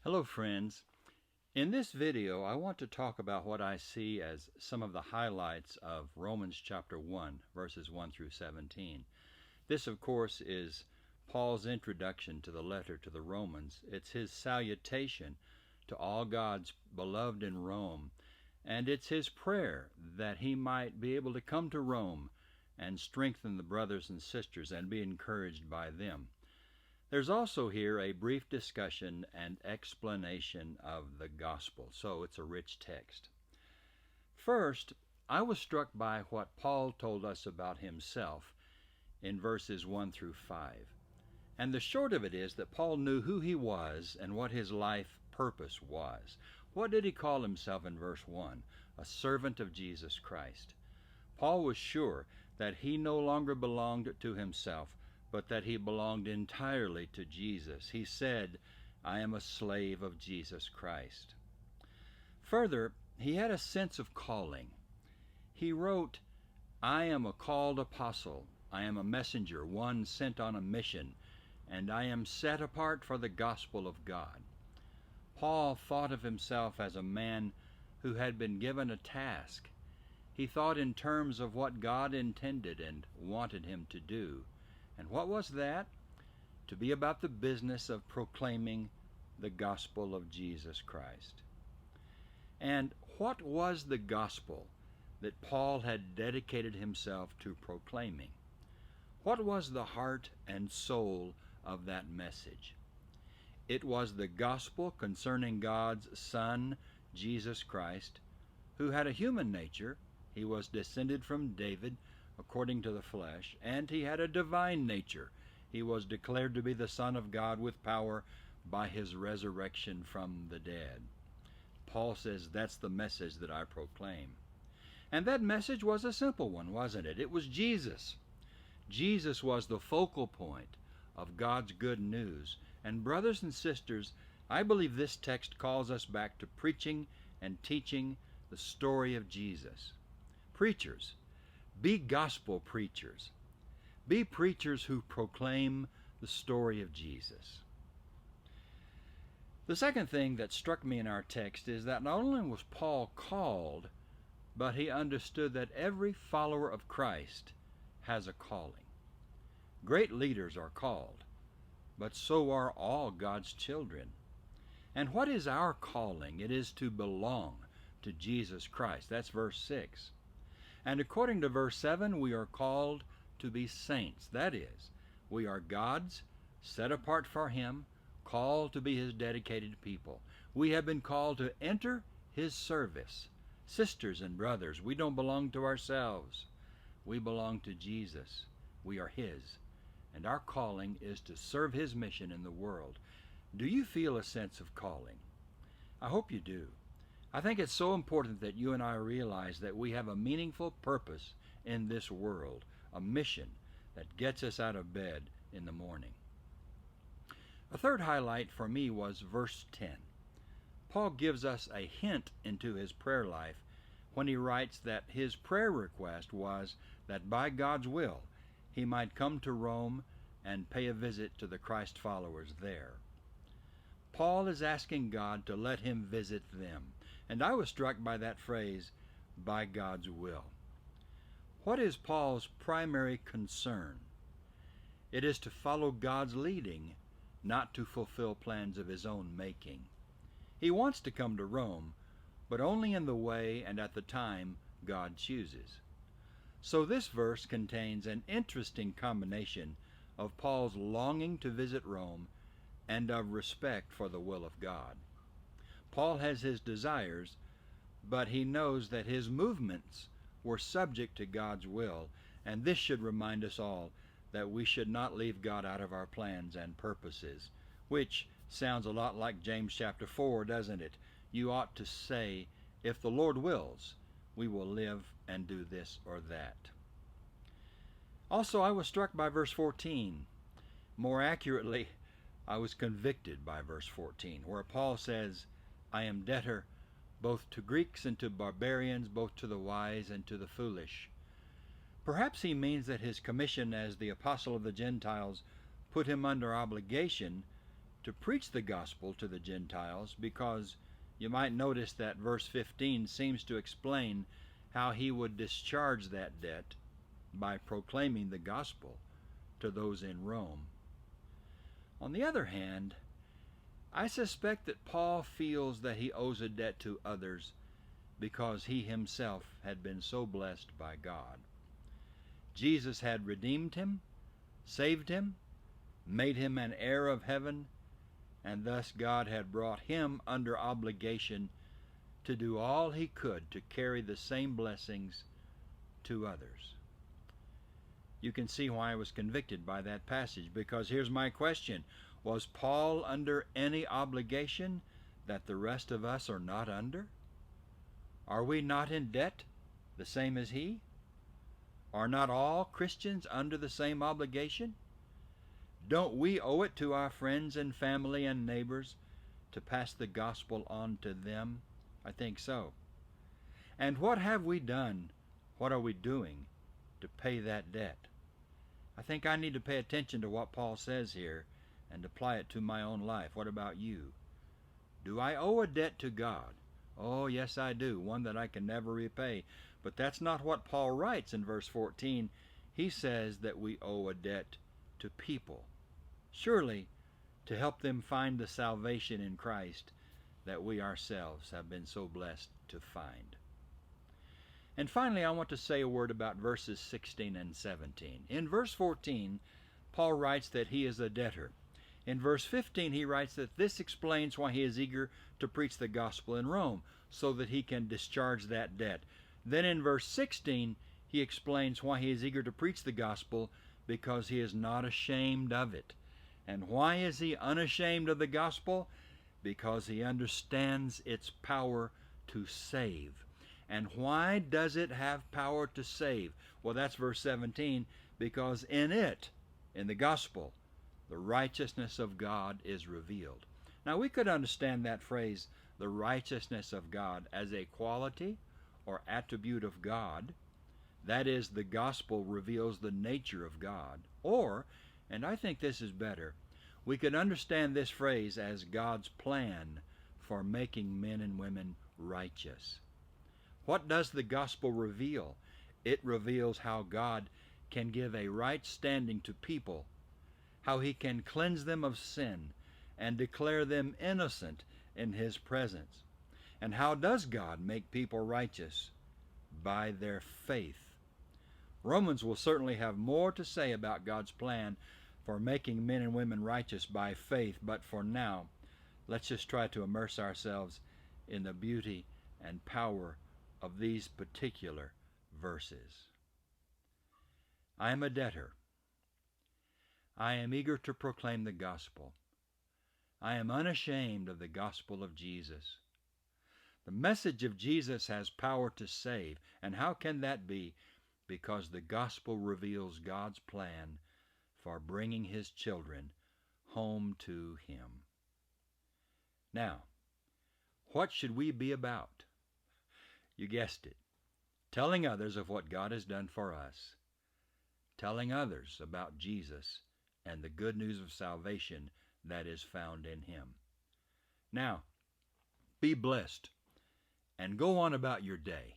Hello friends. In this video I want to talk about what I see as some of the highlights of Romans chapter 1 verses 1 through 17. This of course is Paul's introduction to the letter to the Romans. It's his salutation to all God's beloved in Rome, and it's his prayer that he might be able to come to Rome and strengthen the brothers and sisters and be encouraged by them. There's also here a brief discussion and explanation of the gospel, so it's a rich text. First, I was struck by what Paul told us about himself in verses 1 through 5. And the short of it is that Paul knew who he was and what his life purpose was. What did he call himself in verse 1? A servant of Jesus Christ. Paul was sure that he no longer belonged to himself, but that he belonged entirely to Jesus. He said, "I am a slave of Jesus Christ." Further, he had a sense of calling. He wrote, "I am a called apostle. I am a messenger, one sent on a mission, and I am set apart for the gospel of God." Paul thought of himself as a man who had been given a task. He thought in terms of what God intended and wanted him to do. And what was that? To be about the business of proclaiming the gospel of Jesus Christ. And what was the gospel that Paul had dedicated himself to proclaiming? What was the heart and soul of that message? It was the gospel concerning God's Son, Jesus Christ, who had a human nature. He was descended from David according to the flesh, and he had a divine nature. He was declared to be the Son of God with power by his resurrection from the dead. Paul says that's the message that I proclaim. And that message was a simple one, wasn't it? It was Jesus. Jesus was the focal point of God's good news. And brothers and sisters, I believe this text calls us back to preaching and teaching the story of Jesus. Preachers, be gospel preachers. Be preachers who proclaim the story of Jesus. The second thing that struck me in our text is that not only was Paul called, but he understood that every follower of Christ has a calling. Great leaders are called, but so are all God's children. And what is our calling? It is to belong to Jesus Christ. That's verse 6. And according to verse 7, we are called to be saints. That is, we are God's, set apart for Him, called to be His dedicated people. We have been called to enter His service. Sisters and brothers, we don't belong to ourselves. We belong to Jesus. We are His. And our calling is to serve His mission in the world. Do you feel a sense of calling? I hope you do. I think it's so important that you and I realize that we have a meaningful purpose in this world, a mission that gets us out of bed in the morning. A third highlight for me was verse 10. Paul gives us a hint into his prayer life when he writes that his prayer request was that by God's will he might come to Rome and pay a visit to the Christ followers there. Paul is asking God to let him visit them. And I was struck by that phrase, by God's will. What is Paul's primary concern? It is to follow God's leading, not to fulfill plans of his own making. He wants to come to Rome, but only in the way and at the time God chooses. So this verse contains an interesting combination of Paul's longing to visit Rome and of respect for the will of God. Paul has his desires, but he knows that his movements were subject to God's will, and this should remind us all that we should not leave God out of our plans and purposes, which sounds a lot like James chapter 4, doesn't it? You ought to say, if the Lord wills, we will live and do this or that. Also, I was struck by verse 14. More accurately, I was convicted by verse 14, where Paul says, "I am debtor both to Greeks and to barbarians, both to the wise and to the foolish." Perhaps he means that his commission as the apostle of the Gentiles put him under obligation to to preach the gospel to the Gentiles, because you might notice that verse 15 seems to explain how he would discharge that debt by proclaiming the gospel to those in Rome. On the other hand, I suspect that Paul feels that he owes a debt to others because he himself had been so blessed by God. Jesus had redeemed him, saved him, made him an heir of heaven, and thus God had brought him under obligation to do all he could to carry the same blessings to others. You can see why I was convicted by that passage, because here's my question. Was Paul under any obligation that the rest of us are not under? Are we not in debt the same as he? Are not all Christians under the same obligation? Don't we owe it to our friends and family and neighbors to pass the gospel on to them? I think so. And what have we done? What are we doing to pay that debt? I think I need to pay attention to what Paul says here and apply it to my own life. What about you? Do I owe a debt to God? Oh, yes, I do, one that I can never repay. But that's not what Paul writes in verse 14. He says that we owe a debt to people, surely to help them find the salvation in Christ that we ourselves have been so blessed to find. And finally, I want to say a word about verses 16 and 17. In verse 14, Paul writes that he is a debtor. In verse 15, he writes that this explains why he is eager to preach the gospel in Rome, so that he can discharge that debt. Then in verse 16, he explains why he is eager to preach the gospel, because he is not ashamed of it. And why is he unashamed of the gospel? Because he understands its power to save. And why does it have power to save? Well, that's verse 17, because in it, in the gospel, the righteousness of God is revealed. Now, we could understand that phrase, the righteousness of God, as a quality or attribute of God. That is, the gospel reveals the nature of God. Or, and I think this is better, we could understand this phrase as God's plan for making men and women righteous. What does the gospel reveal? It reveals how God can give a right standing to people, how he can cleanse them of sin and declare them innocent in his presence. And how does God make people righteous? By their faith. Romans will certainly have more to say about God's plan for making men and women righteous by faith, but for now, let's just try to immerse ourselves in the beauty and power of these particular verses. I am a debtor. I am eager to proclaim the gospel. I am unashamed of the gospel of Jesus. The message of Jesus has power to save. And how can that be? Because the gospel reveals God's plan for bringing his children home to him. Now, what should we be about? You guessed it. Telling others of what God has done for us. Telling others about Jesus and the good news of salvation that is found in him. Now, be blessed and go on about your day.